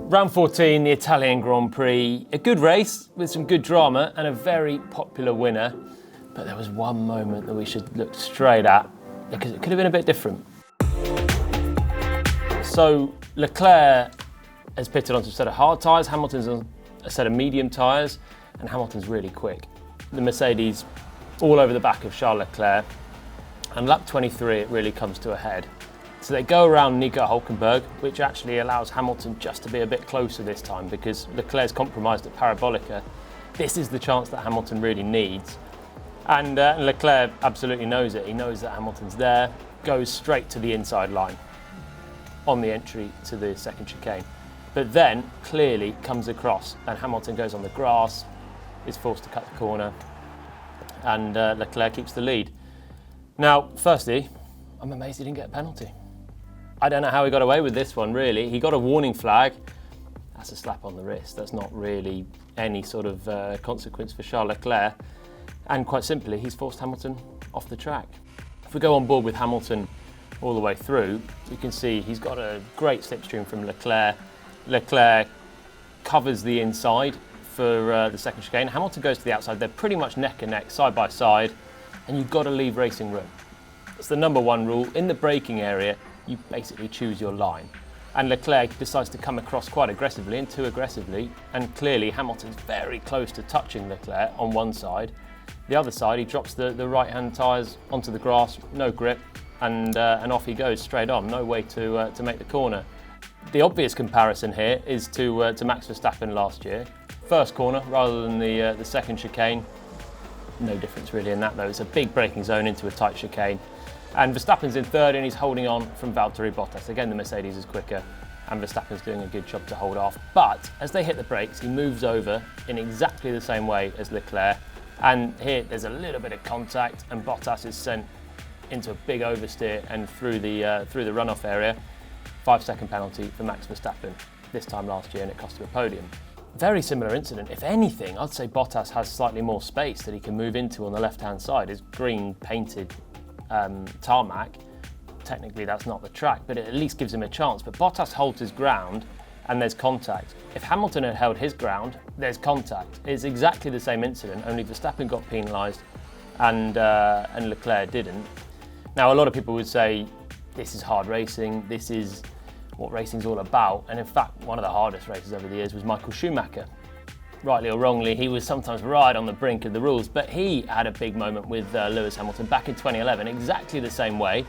Round 14, the Italian Grand Prix. A good race with some good drama and a very popular winner. But there was one moment that we should look straight at because it could have been a bit different. So Leclerc has pitted onto a set of hard tyres, Hamilton's on a set of medium tyres, and Hamilton's really quick. The Mercedes all over the back of Charles Leclerc, and lap 23 it really comes to a head. So they go around Nico Hülkenberg, which actually allows Hamilton just to be a bit closer this time because Leclerc's compromised at Parabolica. This is the chance that Hamilton really needs. And Leclerc absolutely knows it. He knows that Hamilton's there, goes straight to the inside line on the entry to the second chicane. But then clearly comes across and Hamilton goes on the grass, is forced to cut the corner, and Leclerc keeps the lead. Now, firstly, I'm amazed he didn't get a penalty. I don't know how he got away with this one, really. He got a warning flag. That's a slap on the wrist. That's not really any sort of consequence for Charles Leclerc. And quite simply, he's forced Hamilton off the track. If we go on board with Hamilton all the way through, you can see he's got a great slipstream from Leclerc. Leclerc covers the inside for the second chicane. Hamilton goes to the outside. They're pretty much neck and neck, side by side, and you've got to leave racing room. That's the number one rule. In the braking area, you basically choose your line. And Leclerc decides to come across quite aggressively and too aggressively, and clearly Hamilton's very close to touching Leclerc on one side. The other side, he drops the right-hand tyres onto the grass, no grip, and off he goes straight on. No way to make the corner. The obvious comparison here is to Max Verstappen last year. First corner rather than the second chicane. No difference really in that though. It's a big braking zone into a tight chicane. And Verstappen's in third and he's holding on from Valtteri Bottas. Again, the Mercedes is quicker and Verstappen's doing a good job to hold off. But as they hit the brakes, he moves over in exactly the same way as Leclerc. And here there's a little bit of contact and Bottas is sent into a big oversteer and through the runoff area. 5-second penalty for Max Verstappen this time last year, and it cost him a podium. Very similar incident. If anything, I'd say Bottas has slightly more space that he can move into on the left-hand side. His green painted tarmac, technically that's not the track, but it at least gives him a chance. But Bottas holds his ground and there's contact. If Hamilton had held his ground, there's contact. It's exactly the same incident, only Verstappen got penalised and Leclerc didn't. Now, a lot of people would say this is hard racing, this is what racing's all about, and in fact, one of the hardest races over the years was Michael Schumacher. Rightly or wrongly, he was sometimes right on the brink of the rules, but he had a big moment with Lewis Hamilton back in 2011, exactly the same way.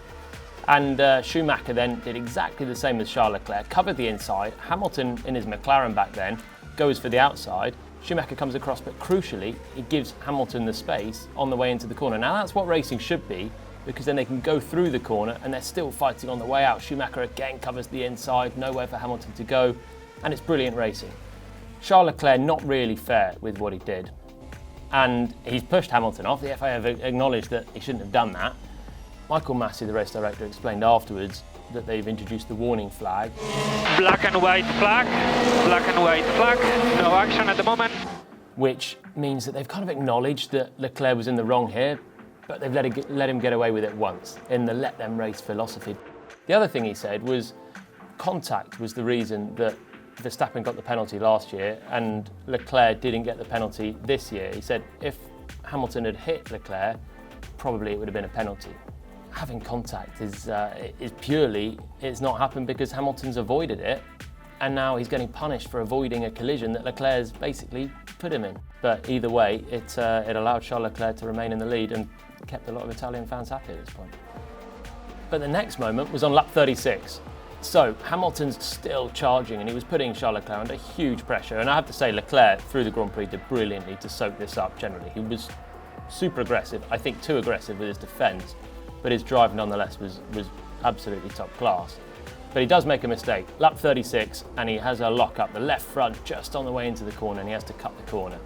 And Schumacher then did exactly the same as Charles Leclerc, covered the inside. Hamilton, in his McLaren back then, goes for the outside. Schumacher comes across, but crucially, it gives Hamilton the space on the way into the corner. Now that's what racing should be, because then they can go through the corner and they're still fighting on the way out. Schumacher again covers the inside, nowhere for Hamilton to go, and it's brilliant racing. Charles Leclerc not really fair with what he did, and he's pushed Hamilton off. The FIA have acknowledged that he shouldn't have done that. Michael Massey, the race director, explained afterwards that they've introduced the warning flag. Black and white flag, no action at the moment. Which means that they've kind of acknowledged that Leclerc was in the wrong here, but they've let him get away with it once in the let them race philosophy. The other thing he said was contact was the reason that Verstappen got the penalty last year and Leclerc didn't get the penalty this year. He said if Hamilton had hit Leclerc, probably it would have been a penalty. Having contact is purely, it's not happened because Hamilton's avoided it, and now he's getting punished for avoiding a collision that Leclerc's basically put him in. But either way, it allowed Charles Leclerc to remain in the lead and kept a lot of Italian fans happy at this point. But the next moment was on lap 36. So Hamilton's still charging and he was putting Charles Leclerc under huge pressure. And I have to say, Leclerc through the Grand Prix did brilliantly to soak this up generally. He was super aggressive, I think too aggressive with his defence, but his drive nonetheless was absolutely top class. But he does make a mistake. Lap 36 and he has a lock up the left front just on the way into the corner and he has to cut the corner.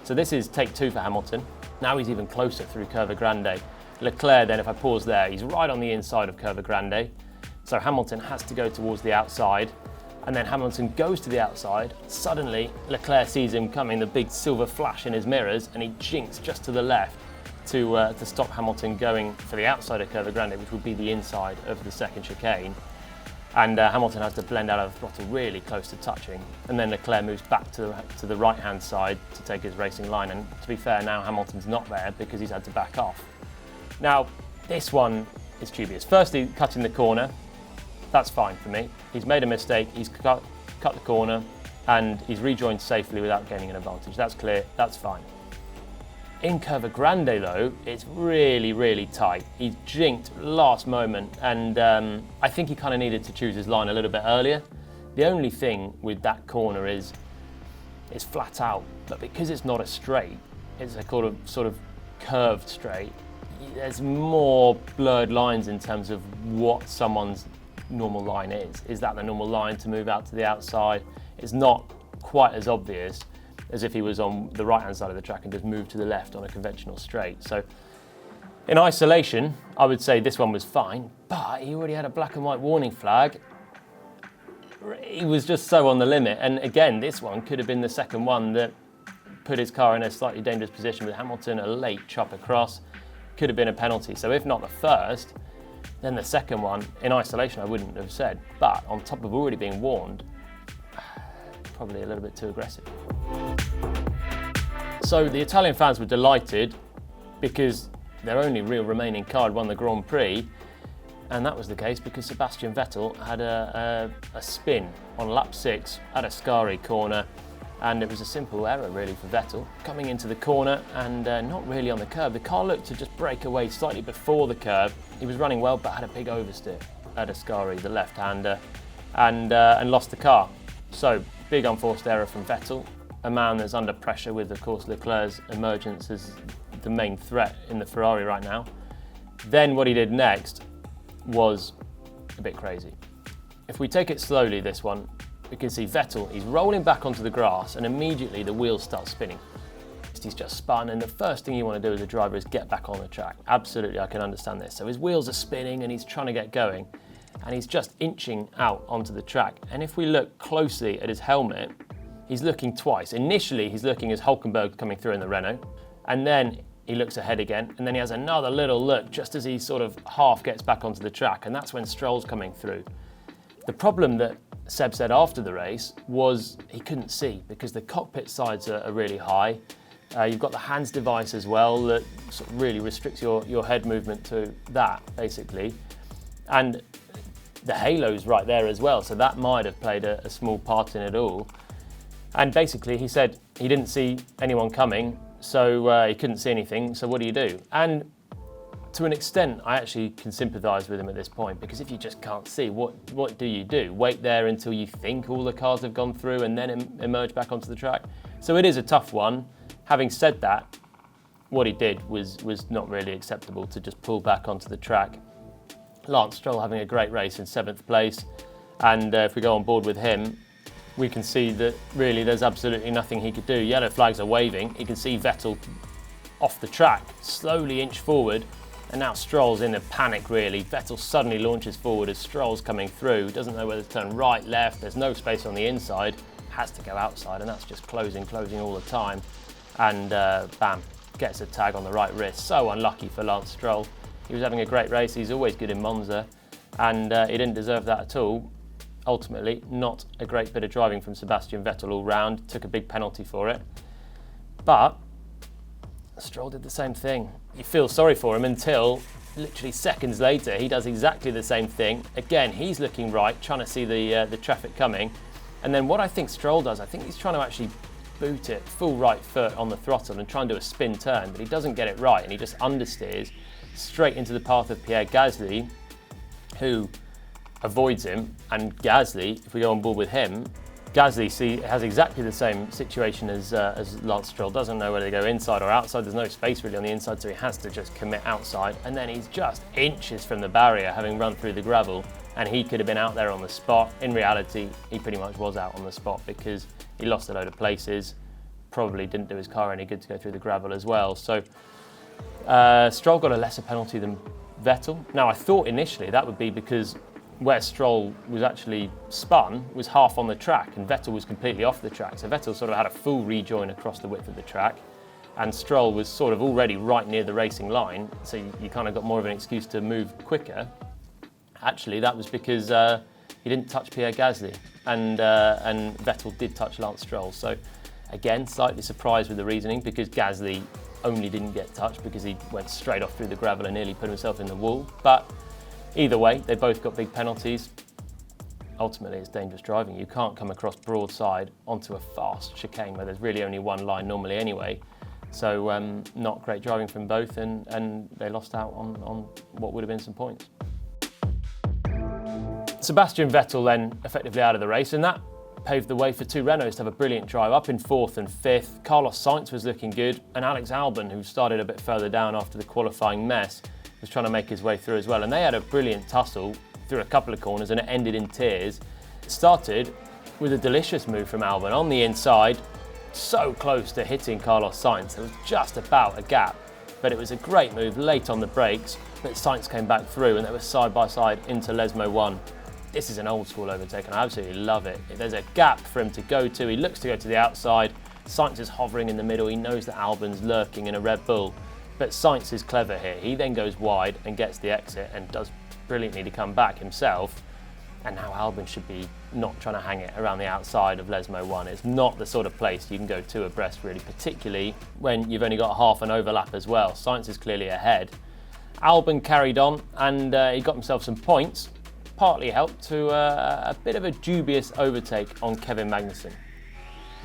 So this is take two for Hamilton. Now he's even closer through Curva Grande. Leclerc then, if I pause there, he's right on the inside of Curva Grande. So Hamilton has to go towards the outside, and then Hamilton goes to the outside. Suddenly, Leclerc sees him coming, the big silver flash in his mirrors, and he jinks just to the left to stop Hamilton going for the outside of Curva Grande, which would be the inside of the second chicane. And Hamilton has to blend out of the throttle really close to touching. And then Leclerc moves back to the right-hand side to take his racing line. And to be fair, now Hamilton's not there because he's had to back off. Now, this one is dubious. Firstly, cutting the corner, that's fine for me. He's made a mistake, he's cut the corner, and he's rejoined safely without gaining an advantage. That's clear, that's fine. In Curva Grande though, it's really, really tight. He jinked last moment, and I think he kind of needed to choose his line a little bit earlier. The only thing with that corner is it's flat out, but because it's not a straight, it's a sort of curved straight, there's more blurred lines in terms of what someone's normal line is. Is that the normal line to move out to the outside? It's not quite as obvious as if he was on the right-hand side of the track and just moved to the left on a conventional straight. So in isolation, I would say this one was fine, but he already had a black and white warning flag. He was just so on the limit. And again, this one could have been the second one that put his car in a slightly dangerous position with Hamilton, a late chop across, could have been a penalty. So if not the first, then the second one, in isolation, I wouldn't have said. But on top of already being warned, probably a little bit too aggressive. So the Italian fans were delighted because their only real remaining car had won the Grand Prix, and that was the case because Sebastian Vettel had a spin on lap 6 at a Ascari corner, and it was a simple error really for Vettel. Coming into the corner and not really on the curb. The car looked to just break away slightly before the curb. He was running well but had a big oversteer at Ascari, the left-hander, and lost the car. So big unforced error from Vettel, a man that's under pressure with, of course, Leclerc's emergence as the main threat in the Ferrari right now. Then what he did next was a bit crazy. If we take it slowly, this one, we can see Vettel, he's rolling back onto the grass and immediately the wheels start spinning. He's just spun, and the first thing you want to do as a driver is get back on the track. Absolutely, I can understand this. So his wheels are spinning and he's trying to get going, and he's just inching out onto the track. And if we look closely at his helmet, he's looking twice. Initially, he's looking as Hülkenberg coming through in the Renault, and then he looks ahead again, and then he has another little look just as he sort of half gets back onto the track, and that's when Stroll's coming through. The problem that Seb said after the race was he couldn't see because the cockpit sides are really high. You've got the hands device as well that sort of really restricts your head movement to that, basically. And the halo's right there as well, so that might have played a small part in it all. And basically he said he didn't see anyone coming, so he couldn't see anything, so what do you do? And to an extent, I actually can sympathise with him at this point, because if you just can't see, what do you do? Wait there until you think all the cars have gone through and then emerge back onto the track? So it is a tough one. Having said that, what he did was not really acceptable, to just pull back onto the track. Lance Stroll having a great race in 7th place, and if we go on board with him, we can see that really there's absolutely nothing he could do. Yellow flags are waving. You can see Vettel off the track, slowly inch forward, and now Stroll's in a panic really. Vettel suddenly launches forward as Stroll's coming through, doesn't know whether to turn right, left, there's no space on the inside, has to go outside, and that's just closing all the time. And bam, gets a tag on the right wrist. So unlucky for Lance Stroll. He was having a great race, he's always good in Monza, and he didn't deserve that at all. Ultimately, not a great bit of driving from Sebastian Vettel all round, took a big penalty for it. But Stroll did the same thing. You feel sorry for him until literally seconds later he does exactly the same thing. Again, he's looking right, trying to see the traffic coming. And then what I think Stroll does, I think he's trying to actually boot it full right foot on the throttle and try and do a spin turn, but he doesn't get it right and he just understeers straight into the path of Pierre Gasly, who avoids him. And Gasly, if we go on board with him, Gasly has exactly the same situation as Lance Stroll, doesn't know whether to go inside or outside. There's no space really on the inside, so he has to just commit outside, and then he's just inches from the barrier, having run through the gravel, and he could have been out there on the spot. In reality, he pretty much was out on the spot because he lost a load of places, probably didn't do his car any good to go through the gravel as well. So Stroll got a lesser penalty than Vettel. Now I thought initially that would be because where Stroll was actually spun was half on the track and Vettel was completely off the track. So Vettel sort of had a full rejoin across the width of the track, and Stroll was sort of already right near the racing line, so you kind of got more of an excuse to move quicker. Actually, that was because he didn't touch Pierre Gasly, and Vettel did touch Lance Stroll. So again, slightly surprised with the reasoning, because Gasly only didn't get touched because he went straight off through the gravel and nearly put himself in the wall. But either way, they both got big penalties. Ultimately, it's dangerous driving. You can't come across broadside onto a fast chicane where there's really only one line normally anyway. So not great driving from both, and they lost out on what would have been some points. Sebastian Vettel then effectively out of the race, and that paved the way for two Renaults to have a brilliant drive up in 4th and 5th. Carlos Sainz was looking good, and Alex Albon, who started a bit further down after the qualifying mess, was trying to make his way through as well. And they had a brilliant tussle through a couple of corners, and it ended in tears. It started with a delicious move from Albon on the inside, so close to hitting Carlos Sainz. There was just about a gap, but it was a great move late on the brakes. But Sainz came back through, and they were side by side into Lesmo 1. This is an old school overtake, and I absolutely love it. If there's a gap for him to go to, he looks to go to the outside. Sainz is hovering in the middle. He knows that Albon's lurking in a Red Bull, but Sainz is clever here. He then goes wide and gets the exit and does brilliantly to come back himself. And now Albon should be not trying to hang it around the outside of Lesmo 1. It's not the sort of place you can go two abreast, really, particularly when you've only got half an overlap as well. Sainz is clearly ahead. Albon carried on, and he got himself some points, partly helped to a bit of a dubious overtake on Kevin Magnussen.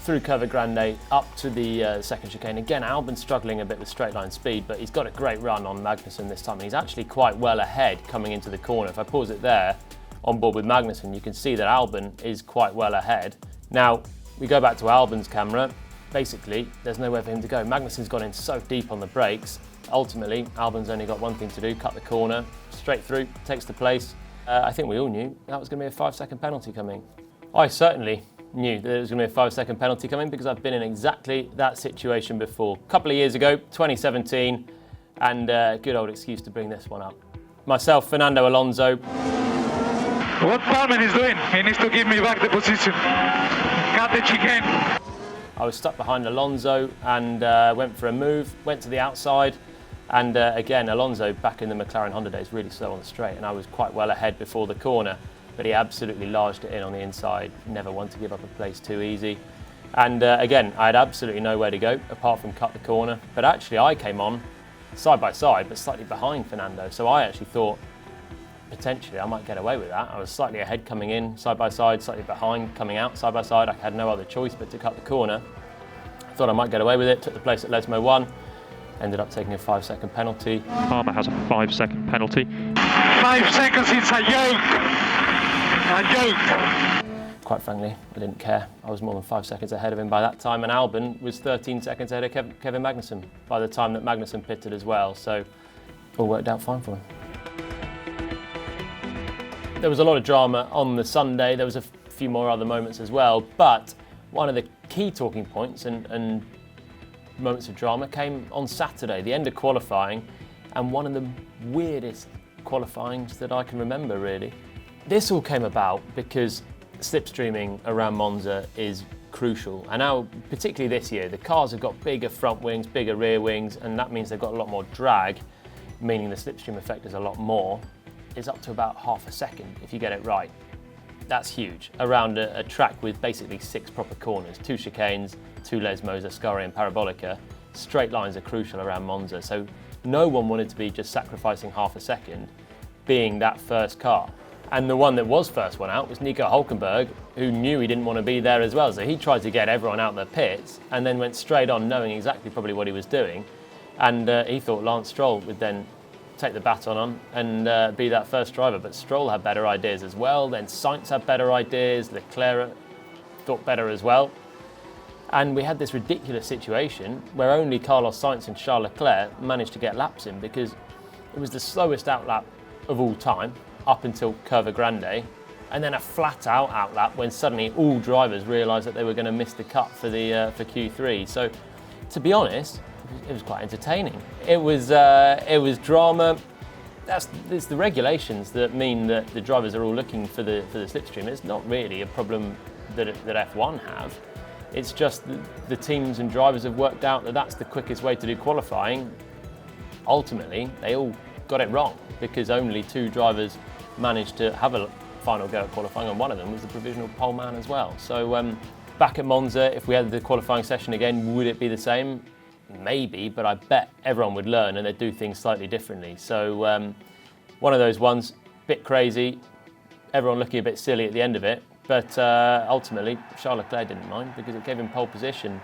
Through Curva Grande up to the second chicane. Again, Albon struggling a bit with straight line speed, but he's got a great run on Magnussen this time, and he's actually quite well ahead coming into the corner. If I pause it there, on board with Magnussen, you can see that Albon is quite well ahead. Now, we go back to Albon's camera. Basically, there's nowhere for him to go. Magnussen's gone in so deep on the brakes. Ultimately, Albon's only got one thing to do, cut the corner, straight through, takes the place. I think we all knew that was going to be a 5-second penalty coming. I certainly knew that there was going to be a 5-second penalty coming, because I've been in exactly that situation before. A couple of years ago, 2017, and good old excuse to bring this one up. Myself, Fernando Alonso. What Palmer is doing? He needs to give me back the position. Cut the chicane. I was stuck behind Alonso and went for a move, went to the outside, and again, Alonso, back in the McLaren Honda days, really slow on the straight, and I was quite well ahead before the corner, but he absolutely larged it in on the inside, never one to give up a place too easy. And again, I had absolutely nowhere to go apart from cut the corner, but actually I came on side by side, but slightly behind Fernando, so I actually thought potentially I might get away with that. I was slightly ahead coming in side by side, slightly behind coming out side by side. I had no other choice but to cut the corner. I thought I might get away with it, took the place at Lesmo 1, ended up taking a 5-second penalty. Palmer has a 5-second penalty. 5 seconds, it's a joke! A joke! Quite frankly, I didn't care. I was more than 5 seconds ahead of him by that time, and Albon was 13 seconds ahead of Kevin Magnussen by the time that Magnussen pitted as well, so all worked out fine for him. There was a lot of drama on the Sunday. There was a few more other moments as well, but one of the key talking points and moments of drama came on Saturday, the end of qualifying, and one of the weirdest qualifyings that I can remember, really. This all came about because slipstreaming around Monza is crucial, and now, particularly this year, the cars have got bigger front wings, bigger rear wings, and that means they've got a lot more drag, meaning the slipstream effect is a lot more. It's up to about half a second if you get it right. That's huge. Around a track with basically 6 proper corners, 2 chicanes, 2 Lesmos, Ascari and Parabolica. Straight lines are crucial around Monza, so no one wanted to be just sacrificing half a second being that first car. And the one that was first one out was Nico Hülkenberg, who knew he didn't want to be there as well, so he tried to get everyone out the pits and then went straight on, knowing exactly probably what he was doing, and he thought Lance Stroll would then take the baton on and be that first driver, but Stroll had better ideas as well. Then Sainz had better ideas, Leclerc thought better as well, and we had this ridiculous situation where only Carlos Sainz and Charles Leclerc managed to get laps in, because it was the slowest outlap of all time up until Curva Grande, and then a flat out outlap when suddenly all drivers realised that they were going to miss the cut for Q3. So to be honest, it was quite entertaining. It was drama. It's the regulations that mean that the drivers are all looking for the slipstream. It's not really a problem that F1 have. It's just the teams and drivers have worked out that that's the quickest way to do qualifying. Ultimately, they all got it wrong, because only 2 drivers managed to have a final go at qualifying, and one of them was the provisional pole man as well. So back at Monza, if we had the qualifying session again, would it be the same? Maybe, but I bet everyone would learn and they'd do things slightly differently. So one of those ones, bit crazy, everyone looking a bit silly at the end of it, but ultimately Charles Leclerc didn't mind because it gave him pole position.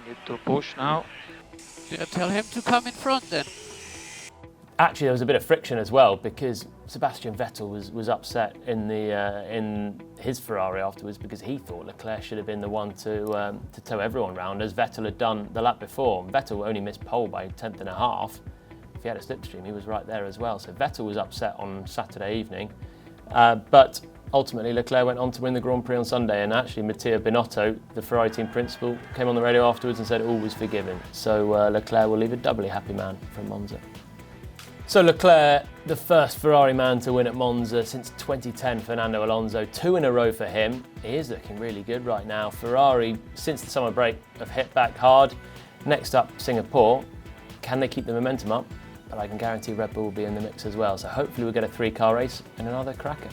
Need to push now. Yeah, tell him to come in front then. Actually, there was a bit of friction as well because Sebastian Vettel was upset in his Ferrari afterwards because he thought Leclerc should have been the one to tow everyone round, as Vettel had done the lap before. Vettel only missed pole by a tenth and a half. If he had a slipstream, he was right there as well. So Vettel was upset on Saturday evening, but ultimately Leclerc went on to win the Grand Prix on Sunday. And actually, Matteo Binotto, the Ferrari team principal, came on the radio afterwards and said all was forgiven. So Leclerc will leave a doubly happy man from Monza. So Leclerc, the first Ferrari man to win at Monza since 2010, Fernando Alonso, 2 in a row for him. He is looking really good right now. Ferrari, since the summer break, have hit back hard. Next up, Singapore. Can they keep the momentum up? But I can guarantee Red Bull will be in the mix as well. So hopefully we'll get a 3-car race and another cracker.